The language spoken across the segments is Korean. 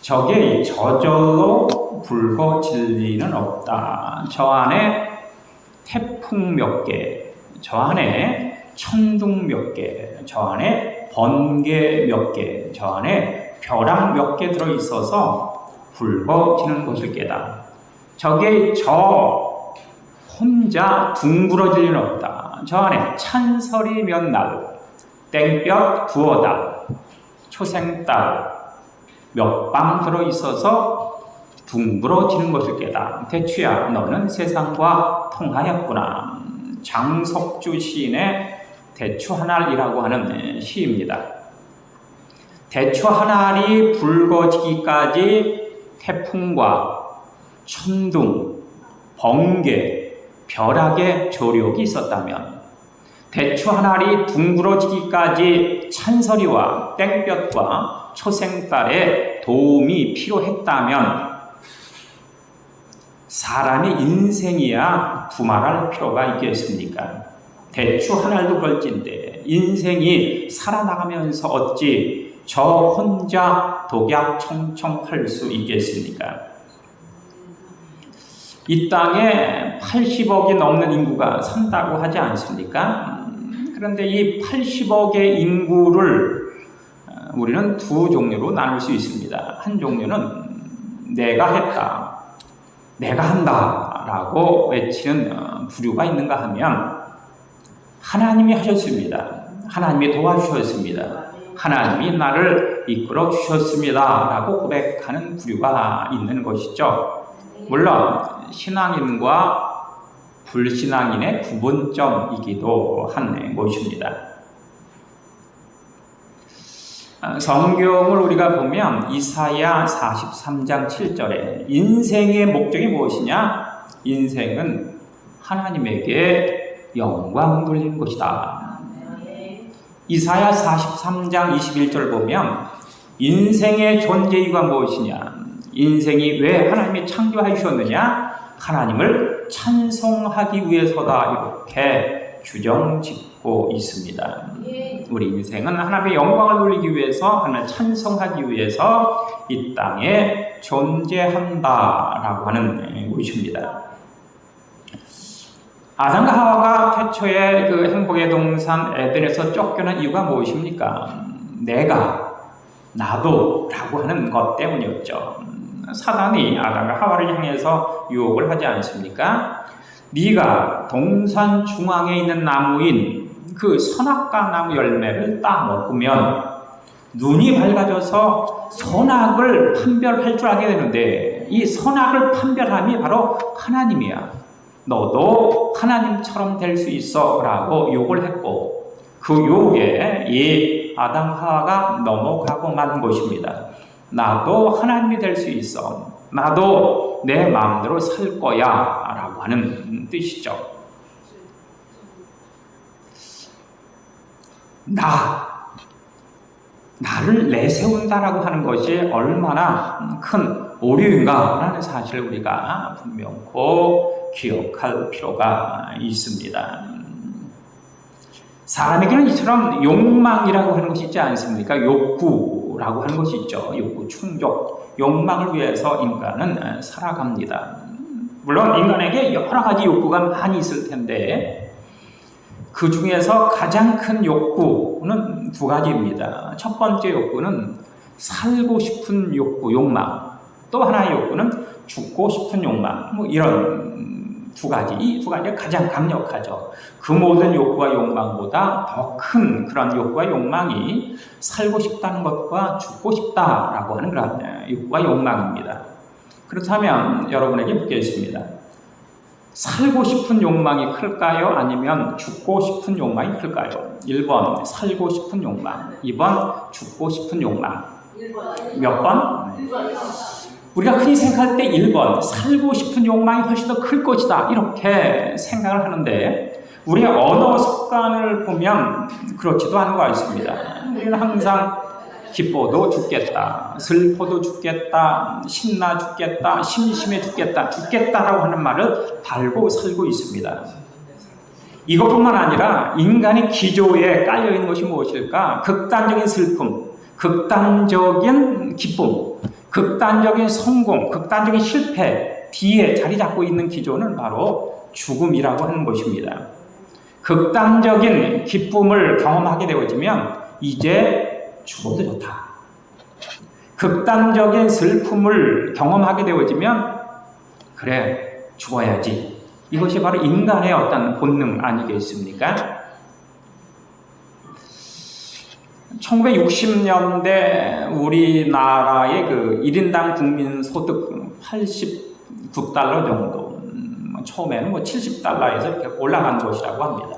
적이 저절로 붉어질 리는 없다. 저 안에 태풍 몇 개, 저 안에 천둥 몇 개, 저 안에 번개 몇 개, 저 안에 벼락 몇 개 들어있어서 붉어지는 것일 게다. 적이 저 혼자 둥그러질 리는 없다. 저 안에 찬설이 몇 날, 땡볕 두어 달, 초생달 몇 밤 들어있어서 둥그러지는 것일 게다. 대추야, 너는 세상과 통하였구나. 장석주 시인의 대추 한 알이라고 하는 시입니다. 대추 한 알이 붉어지기까지 태풍과 천둥, 번개, 벼락의 조력이 있었다면, 대추 한 알이 둥그러지기까지 찬설이와 땡볕과 초생달의 도움이 필요했다면, 사람의 인생이야 두말할 필요가 있겠습니까? 대추 한 알도 걸진데 인생이 살아나가면서 어찌 저 혼자 독약청청할 수 있겠습니까? 이 땅에 80억이 넘는 인구가 산다고 하지 않습니까? 그런데 이 80억의 인구를 우리는 두 종류로 나눌 수 있습니다. 한 종류는 내가 했다, 내가 한다 라고 외치는 부류가 있는가 하면, 하나님이 하셨습니다, 하나님이 도와주셨습니다, 하나님이 나를 이끌어 주셨습니다 라고 고백하는 부류가 있는 것이죠. 물론 신앙인과 불신앙인의 구분점이기도 한 것입니다. 성경을 우리가 보면 이사야 43장 7절에 인생의 목적이 무엇이냐? 인생은 하나님에게 영광 돌리는 것이다. 이사야 43장 21절 보면 인생의 존재 이유가 무엇이냐? 인생이 왜 하나님이 창조해 주셨느냐? 하나님을 찬송하기 위해서다. 이렇게 규정짓고 있습니다. 우리 인생은 하나님의 영광을 돌리기 위해서, 하나님을 찬송하기 위해서 이 땅에 존재한다라고 하는 것입니다. 아담과 하와가 태초에 그 행복의 동산 에덴에서 쫓겨난 이유가 무엇입니까? 내가, 나도 라고 하는 것 때문이었죠. 사단이 아담과 하와를 향해서 유혹을 하지 않습니까? 네가 동산 중앙에 있는 나무인 그 선악과 나무 열매를 따먹으면 눈이 밝아져서 선악을 판별할 줄 알게 되는데, 이 선악을 판별함이 바로 하나님이야. 너도 하나님처럼 될 수 있어 라고 욕을 했고, 그 욕에 이 아담 하와가 넘어가고 만 것입니다. 나도 하나님이 될 수 있어, 나도 내 마음대로 살 거야 라고 하는 뜻이죠. 나를 내세운다라고 하는 것이 얼마나 큰 오류인가라는 사실을 우리가 분명코 기억할 필요가 있습니다. 사람에게는 이처럼 욕망이라고 하는 것이 있지 않습니까? 욕구라고 하는 것이 있죠. 욕구, 충족, 욕망을 위해서 인간은 살아갑니다. 물론 인간에게 여러 가지 욕구가 많이 있을 텐데, 그 중에서 가장 큰 욕구는 두 가지입니다. 첫 번째 욕구는 살고 싶은 욕구, 욕망. 또 하나의 욕구는 죽고 싶은 욕망. 이런 두 가지, 이 두 가지가 가장 강력하죠. 그 모든 욕구와 욕망보다 더 큰 그런 욕구와 욕망이 살고 싶다는 것과 죽고 싶다라고 하는 그런 욕구와 욕망입니다. 그렇다면 여러분에게 묻겠습니다. 살고 싶은 욕망이 클까요? 아니면 죽고 싶은 욕망이 클까요? 1번 살고 싶은 욕망, 2번 죽고 싶은 욕망. 몇 번? 우리가 흔히 생각할 때 1번 살고 싶은 욕망이 훨씬 더 클 것이다 이렇게 생각을 하는데, 우리의 언어 습관을 보면 그렇지도 않은 것 같습니다. 우리는 항상 기뻐도 죽겠다, 슬퍼도 죽겠다, 신나 죽겠다, 심심해 죽겠다, 죽겠다라고 하는 말을 달고 살고 있습니다. 이것뿐만 아니라 인간의 기조에 깔려있는 것이 무엇일까? 극단적인 슬픔, 극단적인 기쁨, 극단적인 성공, 극단적인 실패 뒤에 자리 잡고 있는 기조는 바로 죽음이라고 하는 것입니다. 극단적인 기쁨을 경험하게 되어지면 이제 죽어도 좋다. 극단적인 슬픔을 경험하게 되어지면 그래, 죽어야지. 이것이 바로 인간의 어떤 본능 아니겠습니까? 1960년대 우리나라의 그 1인당 국민 소득 89달러 정도, 처음에는 뭐 70달러에서 이렇게 올라간 것이라고 합니다.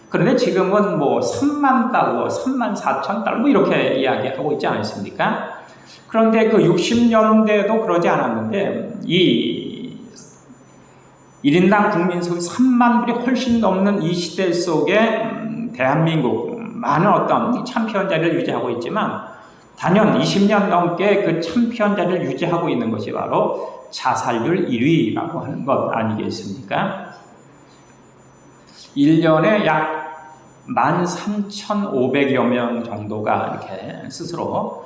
그런데 지금은 뭐 3만 달러, 3만 4천 달러 뭐 이렇게 이야기하고 있지 않습니까? 그런데 그 60년대도 그러지 않았는데 이 1인당 국민 소득 3만 불이 훨씬 넘는 이 시대 속에 대한민국 많은 어떤 챔피언 자리를 유지하고 있지만 단연 20년 넘게 그 챔피언 자리를 유지하고 있는 것이 바로 자살률 1위라고 하는 것 아니겠습니까? 1년에 약 13,500여 명 정도가 이렇게 스스로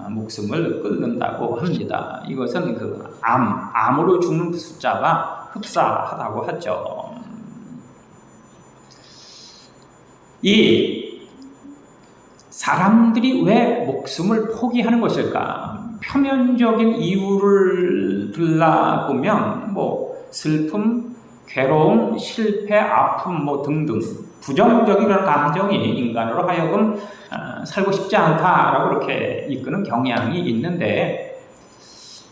목숨을 끊는다고 합니다. 이것은 그 암으로 죽는 그 숫자가 흡사하다고 하죠. 이 사람들이 왜 목숨을 포기하는 것일까? 표면적인 이유를 들라보면 뭐 슬픔, 괴로움, 실패, 아픔 뭐 등등 부정적인 그런 감정이 인간으로 하여금 살고 싶지 않다라고 그렇게 이끄는 경향이 있는데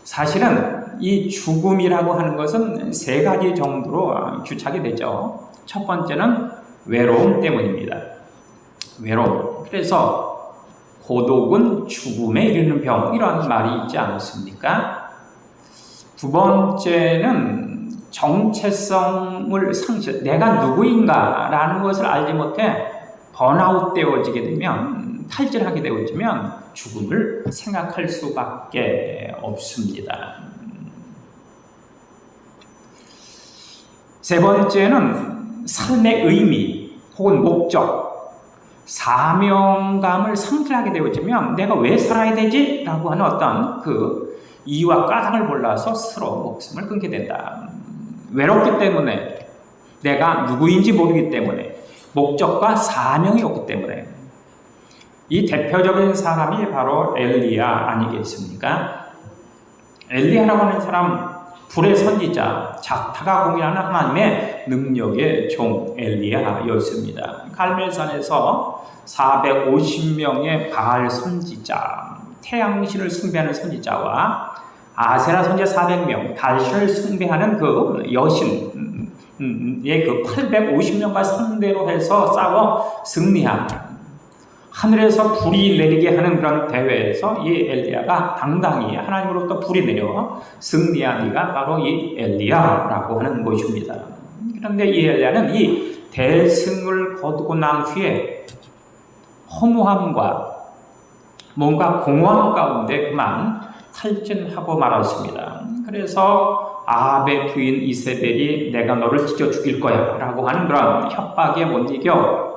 사실은 이 죽음이라고 하는 것은 세 가지 정도로 규착이 되죠. 첫 번째는 외로움 때문입니다. 외로움. 그래서 고독은 죽음에 이르는 병 이런 말이 있지 않습니까? 두 번째는 정체성을 상실, 내가 누구인가라는 것을 알지 못해 번아웃 되어지게 되면, 탈진하게 되어지면 죽음을 생각할 수밖에 없습니다. 세 번째는 삶의 의미 혹은 목적, 사명감을 상실하게 되어지면 내가 왜 살아야 되지? 라고 하는 어떤 그 이유와 까닭을 몰라서 스스로 목숨을 끊게 된다. 외롭기 때문에, 내가 누구인지 모르기 때문에, 목적과 사명이 없기 때문에. 이 대표적인 사람이 바로 엘리야 아니겠습니까? 엘리야라고 하는 사람, 불의 선지자, 작다가 공인하는 하나님의 능력의 종 엘리야였습니다. 갈멜산에서 450명의 바알 선지자, 태양신을 숭배하는 선지자와 아세라 선지자 400명, 달신을 숭배하는 그 여신의 그 850명과 상대로 해서 싸워 승리한, 하늘에서 불이 내리게 하는 그런 대회에서 이 엘리야가 당당히 하나님으로부터 불이 내려 승리한 이가 바로 이 엘리야라고 하는 것입니다. 그런데 이 엘리야는 이 대승을 거두고 난 후에 허무함과 뭔가 공허함 가운데 그만 탈진하고 말았습니다. 그래서 아합의 부인 이세벨이 내가 너를 찢어 죽일 거야 라고 하는 그런 협박에 못 이겨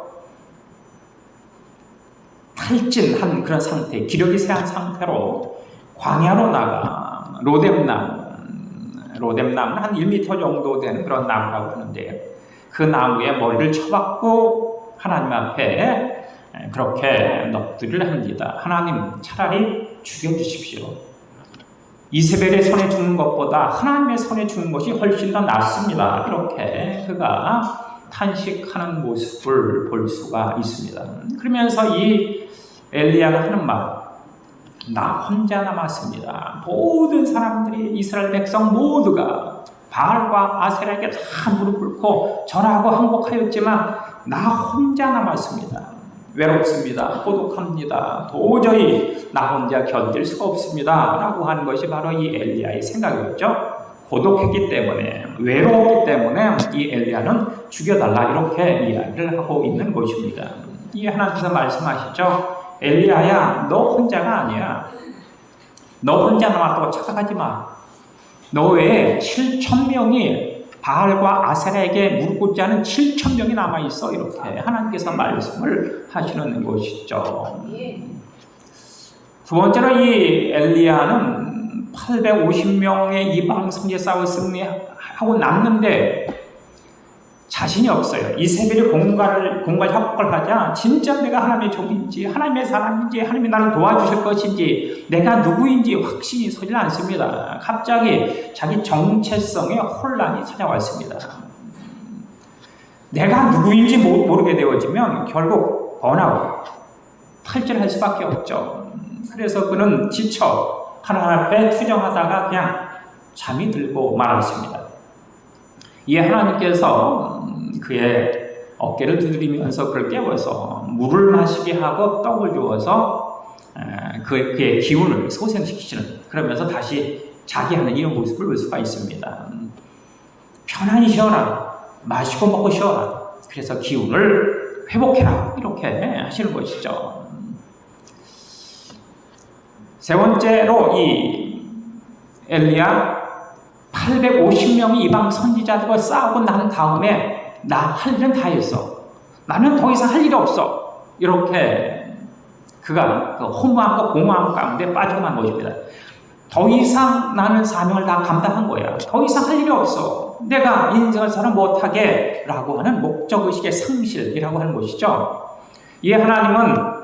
탈진한 그런 상태, 기력이 쇠한 상태로 광야로 나가 로뎀나무는 한 1m 정도 되는 그런 나무라고 하는데 그 나무에 머리를 쳐박고 하나님 앞에 그렇게 넋두리를 합니다. 하나님, 차라리 죽여주십시오. 이세벨의 손에 죽는 것보다 하나님의 손에 죽는 것이 훨씬 더 낫습니다. 이렇게 그가 탄식하는 모습을 볼 수가 있습니다. 그러면서 이 엘리야가 하는 말, 나 혼자 남았습니다. 모든 사람들이, 이스라엘 백성 모두가 바알과 아세라에게 다 무릎 꿇고 절하고 항복하였지만 나 혼자 남았습니다. 외롭습니다. 고독합니다. 도저히 나 혼자 견딜 수가 없습니다. 라고 하는 것이 바로 이 엘리야의 생각이었죠. 고독했기 때문에, 외로웠기 때문에 이 엘리야는 죽여달라 이렇게 이야기를 하고 있는 것입니다. 이 하나님께서 말씀하시죠. 엘리야야, 너 혼자가 아니야. 너 혼자 남았다고 착각하지 마. 너 외에 7,000명이 바알과 아세라에게 무릎 꿇지 않은 7,000명이 남아있어. 이렇게 하나님께서 말씀을 하시는 것이죠. 두 번째로 이 엘리야는 850명의 이방 선지자와 승리하고 났는데 자신이 없어요. 이세벨이 공갈 협박을 하자 진짜 내가 하나님의 종인지 하나님의 사람인지 하나님이 나를 도와주실 것인지 내가 누구인지 확신이 서질 않습니다. 갑자기 자기 정체성에 혼란이 찾아왔습니다. 내가 누구인지 모르게 되어지면 결국 번아웃, 탈진할 수밖에 없죠. 그래서 그는 지쳐 하나님 앞에 투정하다가 그냥 잠이 들고 말았습니다. 이에 하나님께서 그의 어깨를 두드리면서 그를 깨워서 물을 마시게 하고 떡을 주어서 그의 기운을 소생시키시는, 그러면서 다시 자기 하는 이런 모습을 볼 수가 있습니다. 편안히 쉬어라, 마시고 먹고 쉬어라, 그래서 기운을 회복해라, 이렇게 하시는 것이죠. 세 번째로 이 엘리야 850명의 이방 선지자들과 싸우고 난 다음에 나 할 일은 다 했어, 나는 더 이상 할 일이 없어, 이렇게 그가 그 허무함과 공허함 가운데 빠져만 것입니다. 더 이상 나는 사명을 다 감당한 거야, 더 이상 할 일이 없어, 내가 인생을 살아 못하게 라고 하는 목적의식의 상실이라고 하는 것이죠. 이에 하나님은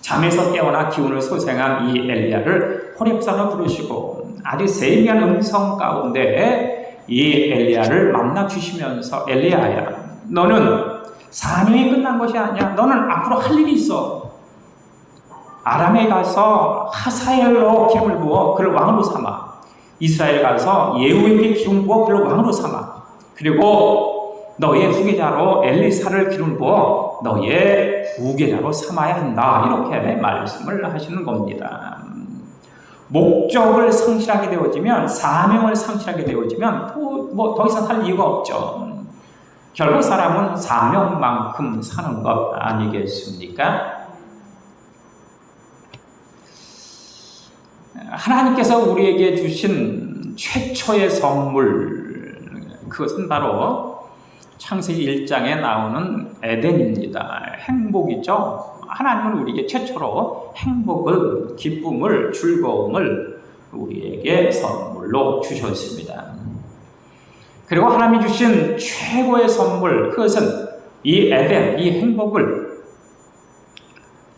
잠에서 깨어나 기운을 소생한 이 엘리야를 호렙산으로 부르시고 아주 세미한 음성 가운데 이 엘리야를 만나 주시면서, 엘리야야, 너는 사명이 끝난 것이 아니야, 너는 앞으로 할 일이 있어. 아람에 가서 하사엘로 기름을 부어 그를 왕으로 삼아, 이스라엘 가서 예후에게 기름 부어 그를 왕으로 삼아, 그리고 너의 후계자로 엘리사를 기름 부어 너의 후계자로 삼아야 한다, 이렇게 말씀을 하시는 겁니다. 목적을 상실하게 되어지면, 사명을 상실하게 되어지면 더 이상 할 이유가 없죠. 결국 사람은 사명만큼 사는 것 아니겠습니까? 하나님께서 우리에게 주신 최초의 선물, 그것은 바로 창세기 1장에 나오는 에덴입니다. 행복이죠. 하나님은 우리에게 최초로 행복을, 기쁨을, 즐거움을 우리에게 선물로 주셨습니다. 그리고 하나님이 주신 최고의 선물, 그것은 이 에덴, 이 행복을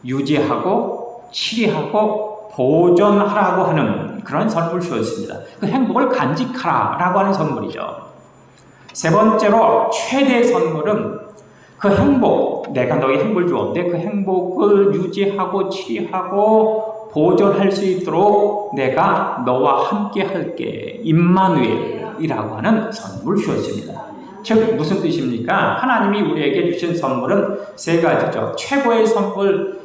유지하고 치리하고 보존하라고 하는 그런 선물을 주었습니다. 그 행복을 간직하라라고 하는 선물이죠. 세 번째로 최대의 선물은 그 행복, 내가 너에게 행복을 주었는데 그 행복을 유지하고 치리하고 보존할 수 있도록 내가 너와 함께 할게, 임마누엘이라고 하는 선물을 주었습니다. 즉 무슨 뜻입니까? 하나님이 우리에게 주신 선물은 세 가지죠. 최고의 선물,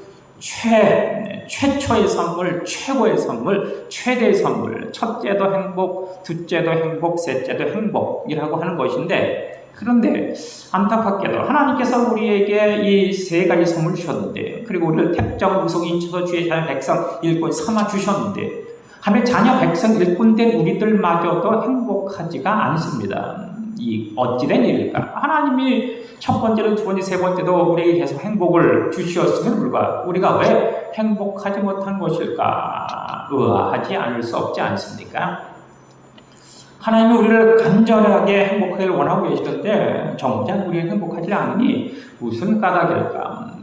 최초의 선물, 최고의 선물, 최대의 선물. 첫째도 행복, 둘째도 행복, 셋째도 행복이라고 하는 것인데, 그런데 안타깝게도 하나님께서 우리에게 이 세 가지 선물을 주셨는데, 그리고 우리를 택정, 무속, 인쳐서 주의 자녀 백성 일꾼 삼아 주셨는데, 하나님의 자녀 백성 일꾼된 우리들마저도 행복하지가 않습니다. 이 어찌된 일일까? 하나님이 첫 번째로 두 번째, 세 번째도 우리에게 계속 행복을 주시었음에도 불구하고 우리가 왜 행복하지 못한 것일까? 의아하지 않을 수 없지 않습니까? 하나님이 우리를 간절하게 행복하기를 원하고 계시는데 정작 우리는 행복하지 않으니 무슨 까닭일까?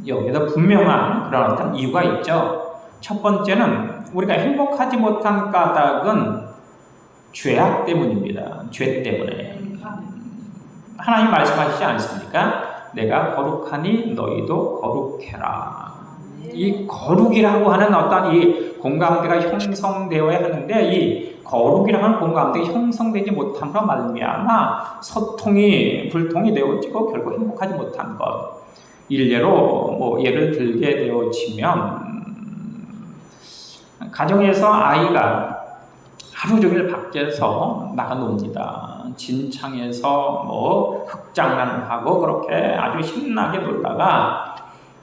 여기에서 분명한 그런 어떤 이유가 있죠. 첫 번째는 우리가 행복하지 못한 까닭은 죄악 때문입니다. 죄 때문에. 하나님 말씀하시지 않습니까? 내가 거룩하니 너희도 거룩해라. 이 거룩이라고 하는 어떤 이 공감대가 형성되어야 하는데, 이 거룩이라고 하는 공감대가 형성되지 못함으로 말미암아 소통이 불통이 되어지고 결국 행복하지 못한 것. 일례로 예를 들게 되어지면, 가정에서 아이가 하루 종일 밖에서 나가 놉니다. 진창에서 흙장난하고 그렇게 아주 신나게 놀다가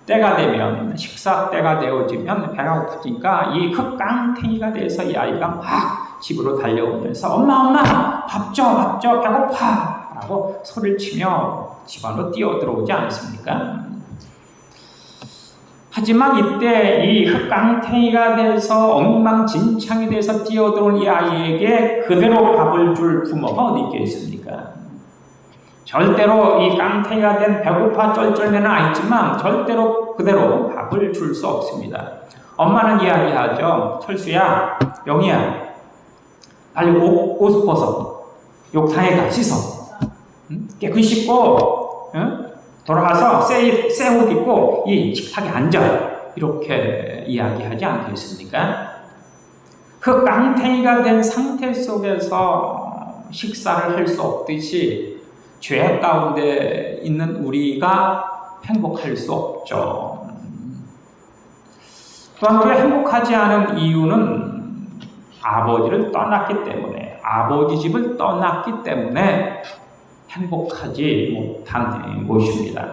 때가 되면, 식사 때가 되어지면 배가 고프니까 이 흙깡탱이가 돼서 이 아이가 막 집으로 달려오면서 엄마 밥 줘 배고파 라고 소리를 치며 집 안으로 뛰어들어오지 않습니까? 하지만 이때 이 흙깡탱이가 돼서 엉망진창이 돼서 뛰어들어온 이 아이에게 그대로 밥을 줄 부모가 어디 있겠습니까? 절대로 이 깡탱이가 된 배고파 쩔쩔매는 아이지만 절대로 그대로 밥을 줄 수 없습니다. 엄마는 이야기하죠. 철수야, 영희야, 빨리 옷 벗어. 욕탕에 가 씻어. 깨끗이 씻고 돌아가서 새 옷 입고 이 식탁에 앉아. 이렇게 이야기하지 않겠습니까? 그 깡탱이가 된 상태 속에서 식사를 할 수 없듯이 죄 가운데 있는 우리가 행복할 수 없죠. 또한 우리가 행복하지 않은 이유는 아버지를 떠났기 때문에, 아버지 집을 떠났기 때문에 행복하지 못한 것입니다.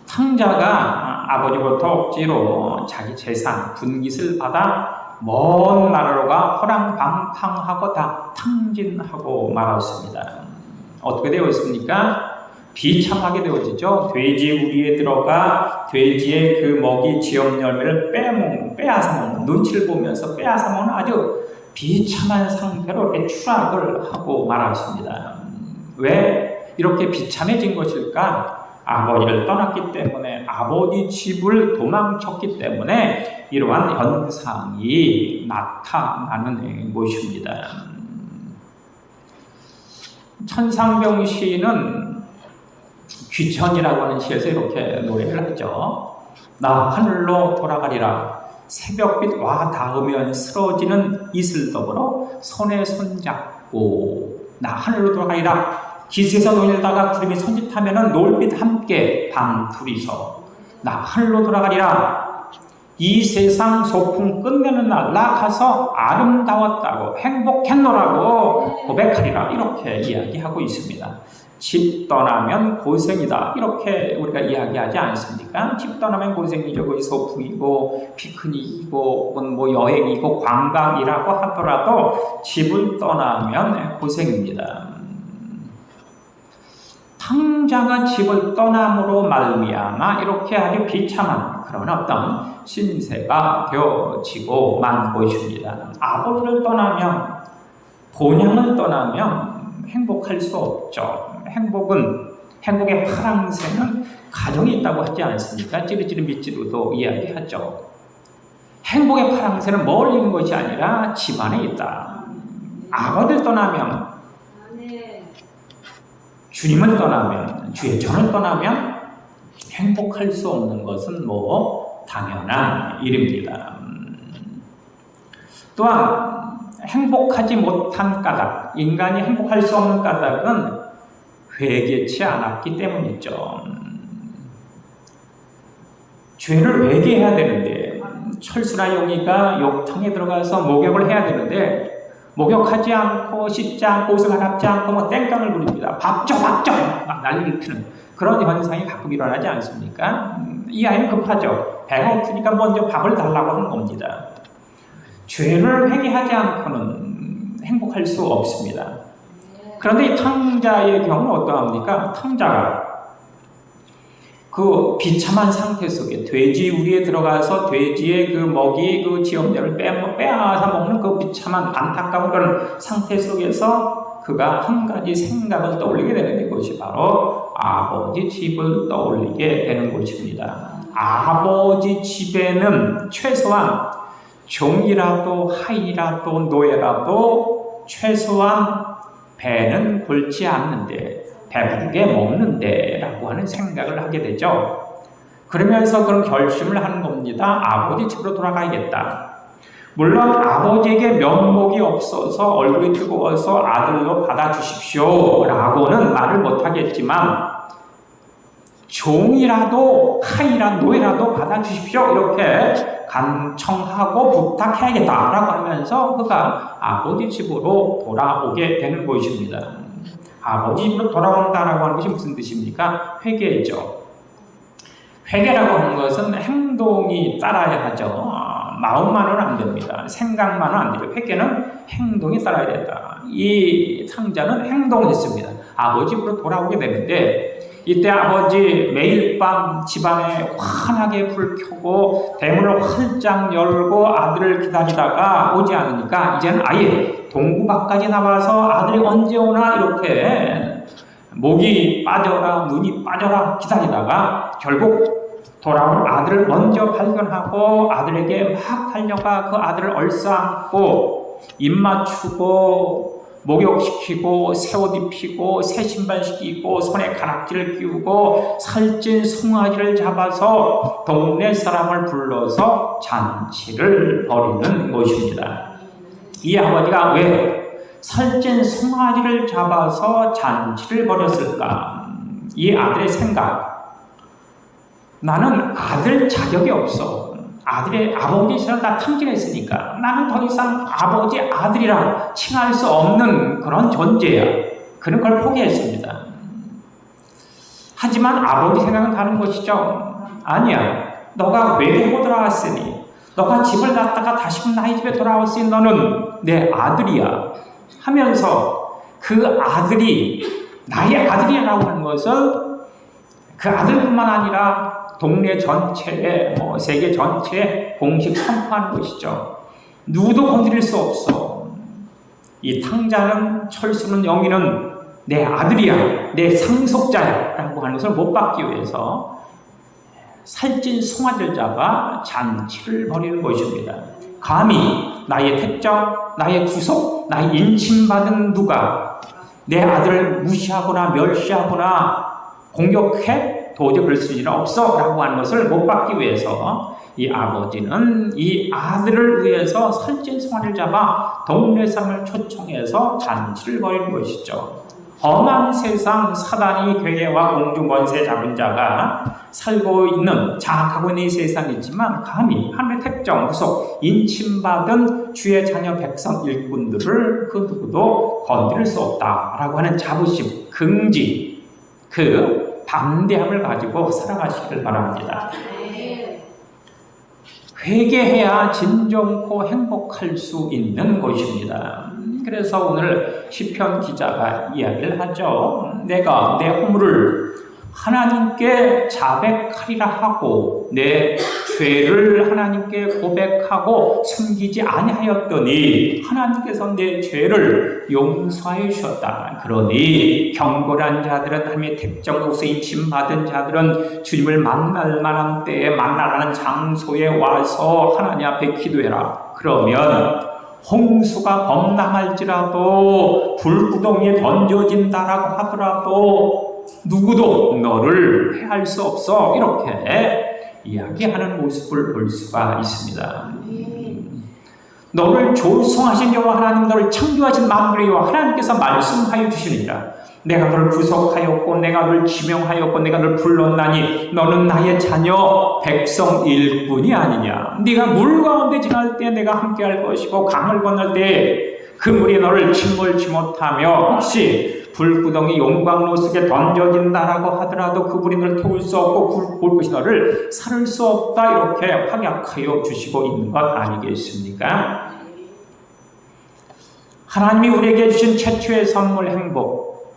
탕자가 아버지부터 억지로 자기 재산, 분깃을 받아 먼 나라로 가 호랑방탕하고 다 탕진하고 말았습니다. 어떻게 되어 있습니까? 비참하게 되어지죠. 돼지 우리에 들어가 돼지의 그 먹이 지엄 열매를 빼앗아 먹는, 눈치를 보면서 빼앗아 먹는 아주 비참한 상태로 이렇게 추락을 하고 말았습니다. 왜 이렇게 비참해진 것일까? 아버지를 떠났기 때문에, 아버지 집을 도망쳤기 때문에 이러한 현상이 나타나는 것입니다. 천상병 시인은 귀천이라고 하는 시에서 이렇게 노래를 하죠. 나 하늘로 돌아가리라. 새벽빛 와 닿으면 쓰러지는 이슬 더불어 손에 손잡고 나 하늘로 돌아가리라. 기세에서 놀다가 구름이 손짓하면 노을빛 함께 밤 둘이서 나 하늘로 돌아가리라. 이 세상 소풍 끝내는 날 나 가서 아름다웠다고 행복했노라고 고백하리라. 이렇게 이야기하고 있습니다. 집 떠나면 고생이다. 이렇게 우리가 이야기하지 않습니까? 집 떠나면 고생이죠. 거기 소풍이고 피크닉이고 혹은 뭐 여행이고 관광이라고 하더라도 집을 떠나면 고생입니다. 탕자가 집을 떠남으로 말미암아 이렇게 아주 비참한 그런 어떤 신세가 되어지고 만 것입니다. 아버지를 떠나면, 본향을 떠나면 행복할 수 없죠. 행복의 파랑새는 가정이 있다고 하지 않습니까? 찌릿찌릿 밑지루도 이야기하죠. 행복의 파랑새는 멀리 있는 것이 아니라 집안에 있다. 아버지를 떠나면, 주님을 떠나면, 주의 전을 떠나면 행복할 수 없는 것은 뭐 당연한 일입니다. 또한 행복하지 못한 까닭, 인간이 행복할 수 없는 까닭은 회개치 않았기 때문이죠. 죄를 회개해야 되는데, 철수나 영희가 욕탕에 들어가서 목욕을 해야 되는데 목욕하지 않고 씻지 않고 옷을 갈아입지 않고 뭐 땡깡을 부립니다. 밥줘 막 난리를 피는 그런 현상이 가끔 일어나지 않습니까? 이 아이는 급하죠. 배가 고프니까 먼저 밥을 달라고 하는 겁니다. 죄를 회개하지 않고는 행복할 수 없습니다. 그런데 이 탕자의 경우는 어떠합니까? 탕자가 그 비참한 상태 속에 돼지 우리에 들어가서 돼지의 그 먹이 그 지엄자를 빼앗아 먹는 그 비참한 안타까운 그런 상태 속에서 그가 한 가지 생각을 떠올리게 되는 것이 바로 아버지 집을 떠올리게 되는 것입니다. 아버지 집에는 최소한 종이라도 하이라도 노예라도 최소한 배는 골지 않는데 배부르게 먹는데 라고 하는 생각을 하게 되죠. 그러면서 그런 결심을 하는 겁니다. 아버지 집으로 돌아가야겠다. 물론 아버지에게 면목이 없어서 얼굴이 뜨거워서 아들로 받아주십시오 라고는 말을 못하겠지만 종이라도 하이라 노예라도 받아주십시오 이렇게 간청하고 부탁해야겠다라고 하면서 그가 아버지 집으로 돌아오게 되는 것입니다. 아버지 집으로 돌아온다라고 하는 것이 무슨 뜻입니까? 회개죠. 회개라고 하는 것은 행동이 따라야 하죠. 마음만은 안 됩니다. 생각만은 안 돼요. 회개는 행동이 따라야 된다. 이 탕자는 행동했습니다. 아버지 집으로 돌아오게 되는데 이때 아버지 매일 밤 집안에 환하게 불 켜고 대문을 활짝 열고 아들을 기다리다가 오지 않으니까 이제는 아예 동구밖까지 나와서 아들이 언제 오나 이렇게 목이 빠져라 눈이 빠져라 기다리다가 결국 돌아올 아들을 먼저 발견하고 아들에게 막 달려가 그 아들을 얼싸안고 입 맞추고 목욕시키고 새 옷 입히고 새 신발 시키고 손에 가락지를 끼우고 살찐 송아지를 잡아서 동네 사람을 불러서 잔치를 벌이는 것입니다. 이 아버지가 왜 살찐 송아지를 잡아서 잔치를 벌였을까? 이 아들의 생각, 나는 아들 자격이 없어. 아버지 시절 다 탕진했으니까 나는 더 이상 아버지 아들이라 칭할 수 없는 그런 존재야. 그런 걸 포기했습니다. 하지만 아버지 생각은 다른 것이죠. 아니야. 너가 외국으로 돌아왔으니 너가 집을 갔다가 다시금 나의 집에 돌아왔으니 너는 내 아들이야 하면서 그 아들이 나의 아들이라고 하는 것을 그 아들뿐만 아니라 동네 전체에, 세계 전체에 공식 선포하는 것이죠. 누구도 건드릴 수 없어. 이 탕자는, 철수는, 영희는 내 아들이야, 내 상속자야 라고 하는 것을 못 받기 위해서 살찐 송아지를 잡아 잔치를 벌이는 것입니다. 감히 나의 택정, 나의 구속, 나의 인침받은 누가 내 아들을 무시하거나 멸시하거나 공격해? 도저히 그럴 수 있는 없어 라고 하는 것을 못 받기 위해서 이 아버지는 이 아들을 위해서 살찐 송아지를 잡아 동네 사람을 초청해서 잔치를 벌이는 것이죠. 험한 세상 사단이 괴계와 공중 권세 잡은 자가 살고 있는 장악하고 있는 이 세상이지만 감히 하나님의 택정, 구속, 인침받은 주의 자녀 백성 일꾼들을 그 누구도 건드릴 수 없다라고 하는 자부심, 긍지, 그 담대함을 가지고 살아가시길 바랍니다. 회개해야 진정코 행복할 수 있는 것입니다. 그래서 오늘 시편 기자가 이야기를 하죠. 내가 내 허물을 하나님께 자백하리라 하고 내 죄를 하나님께 고백하고 숨기지 아니하였더니 하나님께서 내 죄를 용서해 주셨다. 그러니 경건한 자들은 하나님의 택정으로서 인침받은 자들은 주님을 만날 만한 때에 만나라는 장소에 와서 하나님 앞에 기도해라. 그러면 홍수가 범람할지라도 불구덩이에 던져진다라고 하더라도 누구도 너를 해할 수 없어. 이렇게 이야기하는 모습을 볼 수가 있습니다. 너를 조성하신 여호와 하나님, 너를 창조하신 만물의 여호와 하나님께서 말씀하여 주시니라. 내가 너를 구속하였고 내가 너를 지명하였고 내가 너를 불렀나니 너는 나의 자녀 백성 일꾼이 아니냐. 네가 물 가운데 지날 때 내가 함께할 것이고 강을 건널 때 그 물이 너를 침몰치 못하며 혹시 불구덩이 용광로 속에 던져진다라고 하더라도 그 불이 너를 태울 수 없고 불꽃이 너를 살을 수 없다. 이렇게 확약하여 주시고 있는 것 아니겠습니까? 하나님이 우리에게 주신 최초의 선물 행복,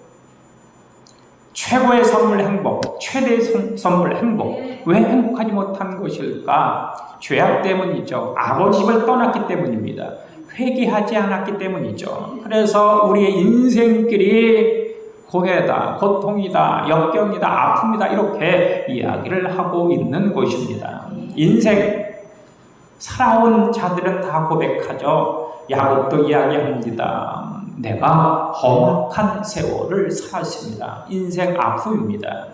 최고의 선물 행복, 최대의 선물 행복, 왜 행복하지 못한 것일까? 죄악 때문이죠. 아버지 집을 떠났기 때문입니다. 회개하지 않았기 때문이죠. 그래서 우리의 인생길이 고해다, 고통이다, 역경이다, 아픔이다 이렇게 이야기를 하고 있는 것입니다. 인생 살아온 자들은 다 고백하죠. 야곱도 이야기합니다. 내가 험악한 세월을 살았습니다. 인생 아픔입니다.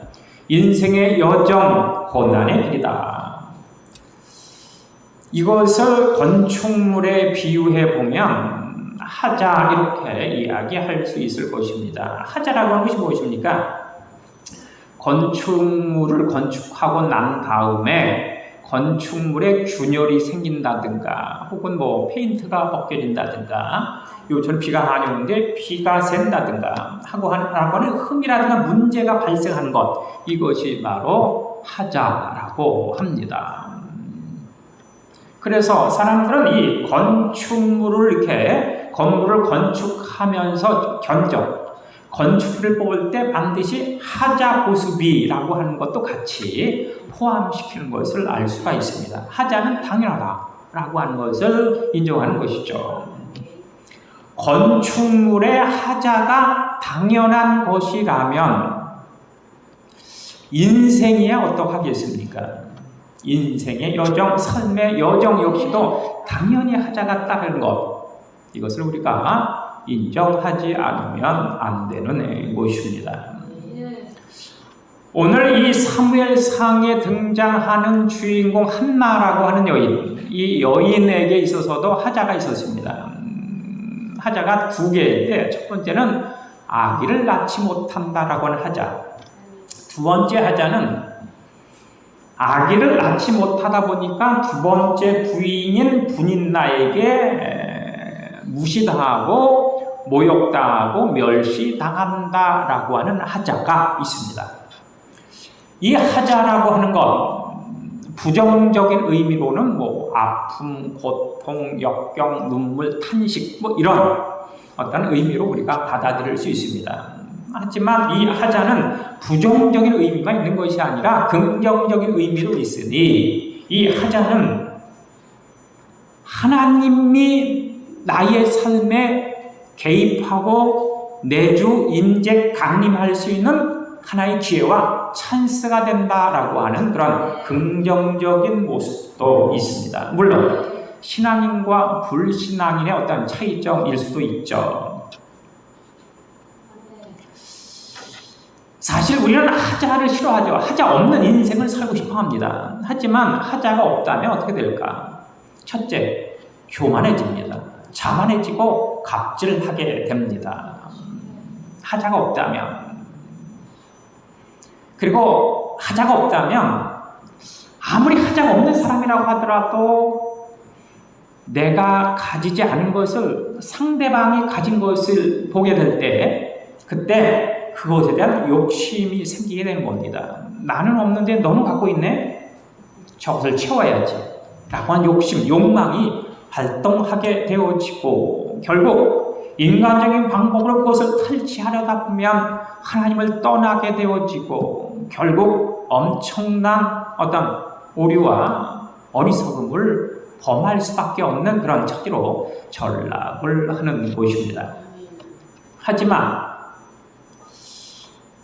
인생의 여정, 고난의 길이다. 이것을 건축물에 비유해 보면 하자 이렇게 이야기할 수 있을 것입니다. 하자라고 하는 것이 무엇입니까? 건축물을 건축하고 난 다음에 건축물에 균열이 생긴다든가 혹은 페인트가 벗겨진다든가 요즘 비가 많이 오는데 비가 샌다든가 하고 하는 흠이라든가 문제가 발생하는 것, 이것이 바로 하자라고 합니다. 그래서 사람들은 이 건축물을 이렇게 건물을 건축하면서 견적, 건축물을 뽑을 때 반드시 하자 보수비라고 하는 것도 같이 포함시키는 것을 알 수가 있습니다. 하자는 당연하다라고 하는 것을 인정하는 것이죠. 건축물의 하자가 당연한 것이라면 인생이야 어떡하겠습니까? 인생의 여정, 삶의 여정 역시도 당연히 하자가 따르는 것, 이것을 우리가 인정하지 않으면 안 되는 것입니다. 오늘 이 사무엘상에 등장하는 주인공 한나라고 하는 여인, 이 여인에게 있어서도 하자가 있었습니다. 하자가 두 개인데, 첫 번째는 아기를 낳지 못한다라고 하는 하자, 두 번째 하자는 아기를 낳지 못하다 보니까 두 번째 부인인 분인나에게 무시당하고 모욕당하고 멸시당한다라고 하는 하자가 있습니다. 이 하자라고 하는 것, 부정적인 의미로는 아픔, 고통, 역경, 눈물, 탄식 이런 어떤 의미로 우리가 받아들일 수 있습니다. 하지만 이 하자는 부정적인 의미가 있는 것이 아니라 긍정적인 의미로 있으니, 이 하자는 하나님이 나의 삶에 개입하고 내주, 임재, 강림할 수 있는 하나의 기회와 찬스가 된다라고 하는 그런 긍정적인 모습도 있습니다. 물론 신앙인과 불신앙인의 어떤 차이점일 수도 있죠. 사실 우리는 하자를 싫어하죠. 하자 없는 인생을 살고 싶어 합니다. 하지만 하자가 없다면 어떻게 될까? 첫째, 교만해집니다. 자만해지고 갑질하게 됩니다. 하자가 없다면. 그리고 하자가 없다면 아무리 하자가 없는 사람이라고 하더라도 내가 가지지 않은 것을 상대방이 가진 것을 보게 될 때, 그때 그것에 대한 욕심이 생기게 되는 겁니다. 나는 없는데 너는 갖고 있네? 저것을 채워야지 라고 한 욕심, 욕망이 발동하게 되어지고, 결국 인간적인 방법으로 그것을 탈취하려다 보면 하나님을 떠나게 되어지고, 결국 엄청난 어떤 오류와 어리석음을 범할 수밖에 없는 그런 처지로 전락을 하는 것입니다. 하지만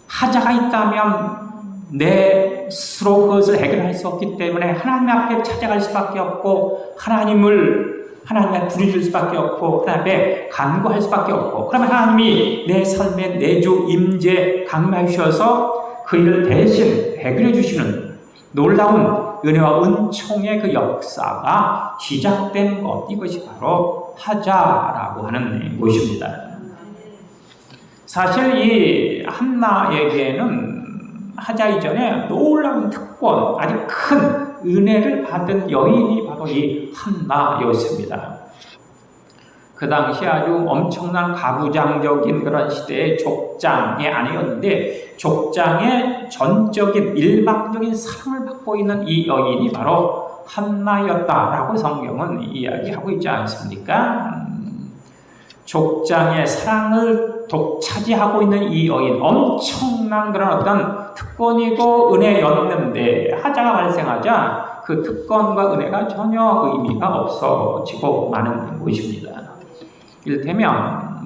하자가 있다면 내 스스로 그것을 해결할 수 없기 때문에 하나님 앞에 찾아갈 수밖에 없고, 하나님에 부르실 수밖에 없고, 하나님 앞에 간구할 수밖에 없고, 그러면 하나님이 내 삶에 내주 임재 강림하셔서 그 일을 대신 해결해 주시는 놀라운 은혜와 은총의 그 역사가 시작된 것, 이것이 바로 하자라고 하는 것입니다. 사실 이 한나에게는 하자 이전에 놀라운 특권, 아주 큰 은혜를 받은 여인이 바로 이 한나였습니다. 그 당시 아주 엄청난 가부장적인 그런 시대의 족장의 아내였는데, 족장의 전적인 일방적인 사랑을 받고 있는 이 여인이 바로 한나였다라고 성경은 이야기하고 있지 않습니까? 족장의 사랑을 독차지하고 있는 이 여인, 엄청난 그런 어떤 특권이고 은혜였는데, 하자가 발생하자 그 특권과 은혜가 전혀 의미가 없어지고 마는 것입니다. 이를테면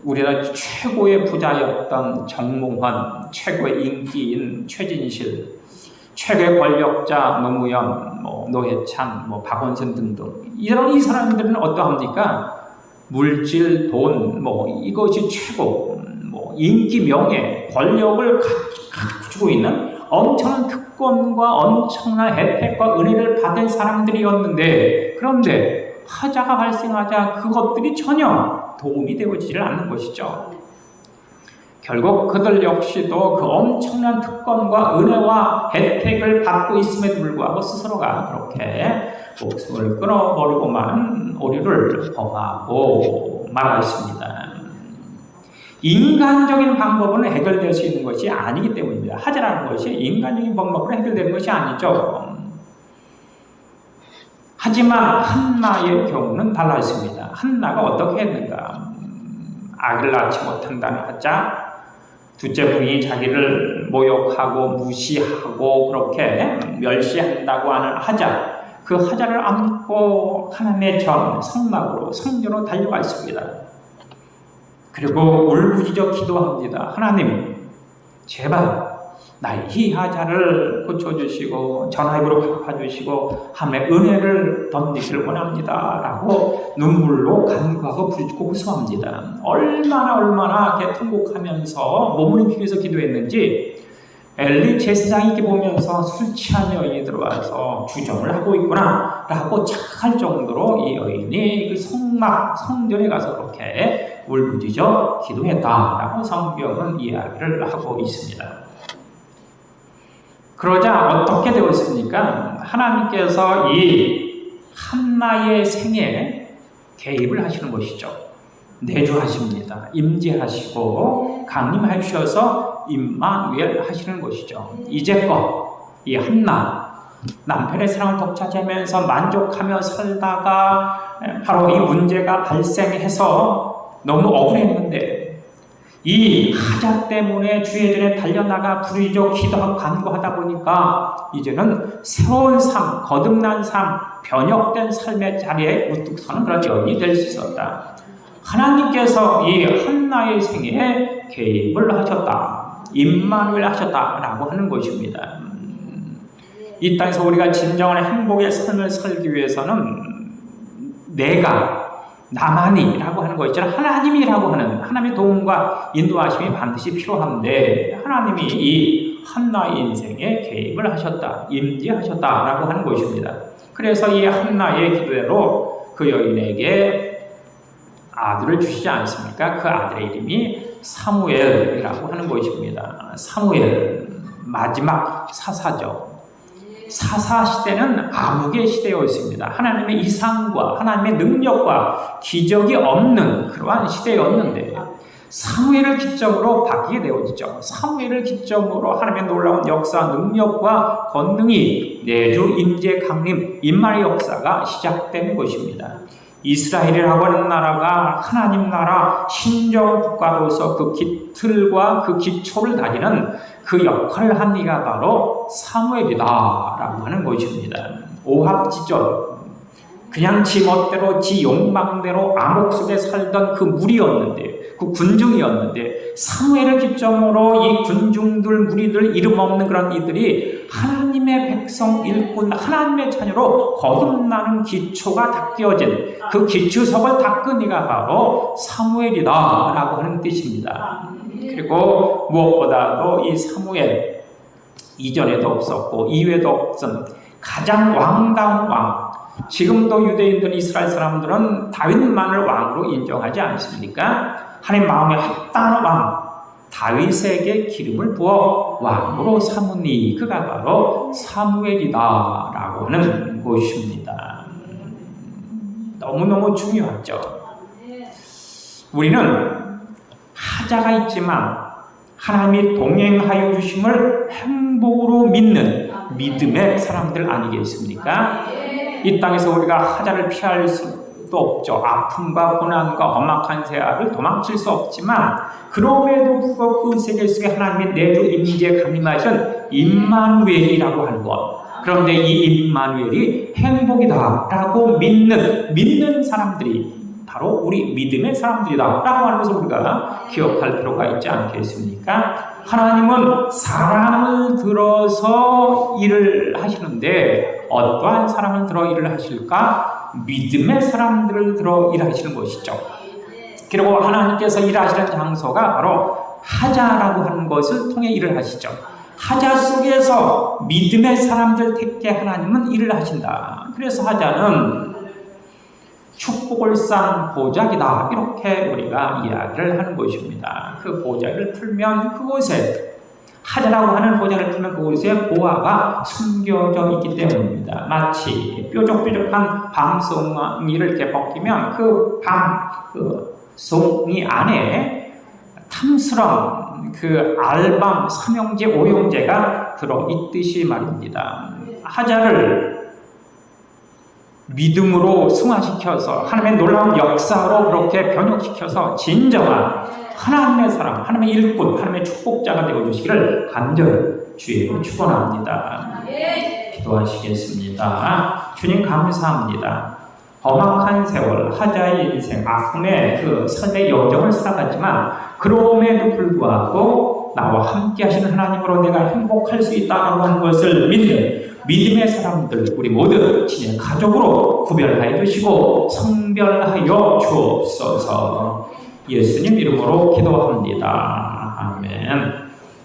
우리나라 최고의 부자였던 정몽헌, 최고의 인기인 최진실, 최고의 권력자 노무현, 노회찬, 박원순 등등, 이런 이 사람들은 어떠합니까? 물질, 돈, 이것이 최고, 인기, 명예, 권력을 갖추고 있는 엄청난 특권과 엄청난 혜택과 은혜를 받은 사람들이었는데, 그런데 하자가 발생하자 그것들이 전혀 도움이 되어지질 않는 것이죠. 결국 그들 역시도 그 엄청난 특권과 은혜와 혜택을 받고 있음에도 불구하고 스스로가 그렇게 목숨을 끊어버리고만 오류를 범하고 말았습니다. 인간적인 방법으로 해결될 수 있는 것이 아니기 때문입니다. 하자라는 것이 인간적인 방법으로 해결되는 것이 아니죠. 하지만 한나의 경우는 달랐습니다. 한나가 어떻게 했는가? 아기를 낳지 못한다는 하자, 둘째 부인이 자기를 모욕하고 무시하고 그렇게 멸시한다고 하는 하자, 그 하자를 안고 하나님의 전 성막으로 성전으로 달려가 있습니다. 그리고 울부짖어 기도합니다. 하나님, 제발 나의 이 하자를 고쳐주시고 전화입으로 갚아주시고 하나님의 은혜를 덧입기를 원합니다 라고 눈물로 간구하고 부르짖고 호소합니다. 얼마나 통곡하면서 몸부림치면서 기도했는지 엘리 제사장이 이렇게 보면서 술 취한 여인이 들어와서 주정을 하고 있구나 라고 착각할 정도로 이 여인이 그 성전에 가서 그렇게 울부짖어 기도했다라고 성경은 이야기를 하고 있습니다. 그러자 어떻게 되었습니까? 하나님께서 이 한나의 생에 개입을 하시는 것이죠. 내주하십니다. 임재하시고 강림하셔서 임마누엘 하시는 것이죠. 이제껏 이 한나, 남편의 사랑을 독차지하면서 만족하며 살다가 바로 이 문제가 발생해서 너무 억울했는데 이 하자 때문에 주의 전에 달려나가 부르짖어 기도하고 간구하다 보니까 이제는 새로운 삶, 거듭난 삶, 변혁된 삶의 자리에 우뚝 서는 그런 여인이 될 수 있었다. 하나님께서 이 한나의 생애에 개입을 하셨다. 임마누엘 하셨다라고 하는 것입니다. 이 땅에서 우리가 진정한 행복의 삶을 살기 위해서는 내가 나만이라고 하는 거 있잖아요. 하나님이라고 하는 하나님의 도움과 인도하심이 반드시 필요한데 하나님이 이 한나의 인생에 개입을 하셨다, 임재하셨다라고 하는 것입니다. 그래서 이 한나의 기도대로 그 여인에게 아들을 주시지 않습니까? 그 아들의 이름이 사무엘이라고 하는 것입니다. 사무엘, 마지막 사사죠. 사사 시대는 암흑의 시대였습니다. 하나님의 이상과 하나님의 능력과 기적이 없는 그러한 시대였는데 사무엘을 기점으로 바뀌게 되어지죠. 사무엘을 기점으로 하나님의 놀라운 역사, 능력과 권능이 내주, 임재, 강림, 임마의 역사가 시작되는 것입니다. 이스라엘이라고 하는 나라가 하나님 나라 신정 국가로서 그 기틀과 그 기초를 다지는 그 역할을 한 이가 바로 사무엘이다라고 하는 것입니다. 오합지졸, 그냥 지 멋대로 지 욕망대로 암흑 속에 살던 그 무리였는데, 그 군중이었는데 사무엘을 기점으로 이 군중들, 무리들, 이름 없는 그런 이들이 하나님의 백성 일꾼, 하나님의 자녀로 거듭나는 기초가 닦여진 그 기초석을 닦은 이가 바로 사무엘이다라고 하는 뜻입니다. 그리고 무엇보다도 이 사무엘 이전에도 없었고 이외에도 없던 가장 왕다운 왕, 지금도 유대인들, 이스라엘 사람들은 다윗만을 왕으로 인정하지 않습니까? 하나님 마음에 합당한 왕 다윗에게 기름을 부어 왕으로 삼으니 그가 바로 사무엘이다라고 하는 것입니다. 너무너무 중요하죠. 우리는 하자가 있지만 하나님이 동행하여 주심을 행복으로 믿는 믿음의 사람들 아니겠습니까? 이 땅에서 우리가 하자를 피할 수도 없죠. 아픔과 고난과 험악한 세월을 도망칠 수 없지만 그럼에도 불구하고 그 세계 속에 하나님의 내주 임재 강림하신 임마누엘이라고 하는 것, 그런데 이 임마누엘이 행복이다라고 믿는 사람들이 바로 우리 믿음의 사람들이다라고 하는 것을 우리가 기억할 필요가 있지 않겠습니까? 하나님은 사람을 들어서 일을 하시는데 어떠한 사람을 들어 일을 하실까? 믿음의 사람들을 들어 일하시는 것이죠. 그리고 하나님께서 일하시는 장소가 바로 하자라고 하는 것을 통해 일을 하시죠. 하자 속에서 믿음의 사람들 택해 하나님은 일을 하신다. 그래서 하자는 축복을 싼 보자기다, 이렇게 우리가 이야기를 하는 것입니다. 그 보자기를 풀면 그곳에, 하자라고 하는 보자기를 풀면 그곳에 보화가 숨겨져 있기 때문입니다. 마치 뾰족뾰족한 밤송이를 이렇게 벗기면 그 송이 안에 탐스러운 그 알밤, 삼형제, 오형제가 들어있듯이 말입니다. 하자를 믿음으로 승화시켜서 하나님의 놀라운 역사로 그렇게 변혁시켜서 진정한 하나님의 사람, 하나님의 일꾼, 하나님의 축복자가 되어주시기를 간절히 주의 이름으로 축원합니다. 기도하시겠습니다. 주님 감사합니다. 험악한 세월, 하자의 인생, 아픔의 그 삶의 여정을 살아갔지만 그럼에도 불구하고 나와 함께 하시는 하나님으로 내가 행복할 수 있다고 하는 것을 믿는 믿음의 사람들 우리 모두 진의 가족으로 구별하여 주시고 성별하여 주옵소서. 예수님 이름으로 기도합니다. 아멘.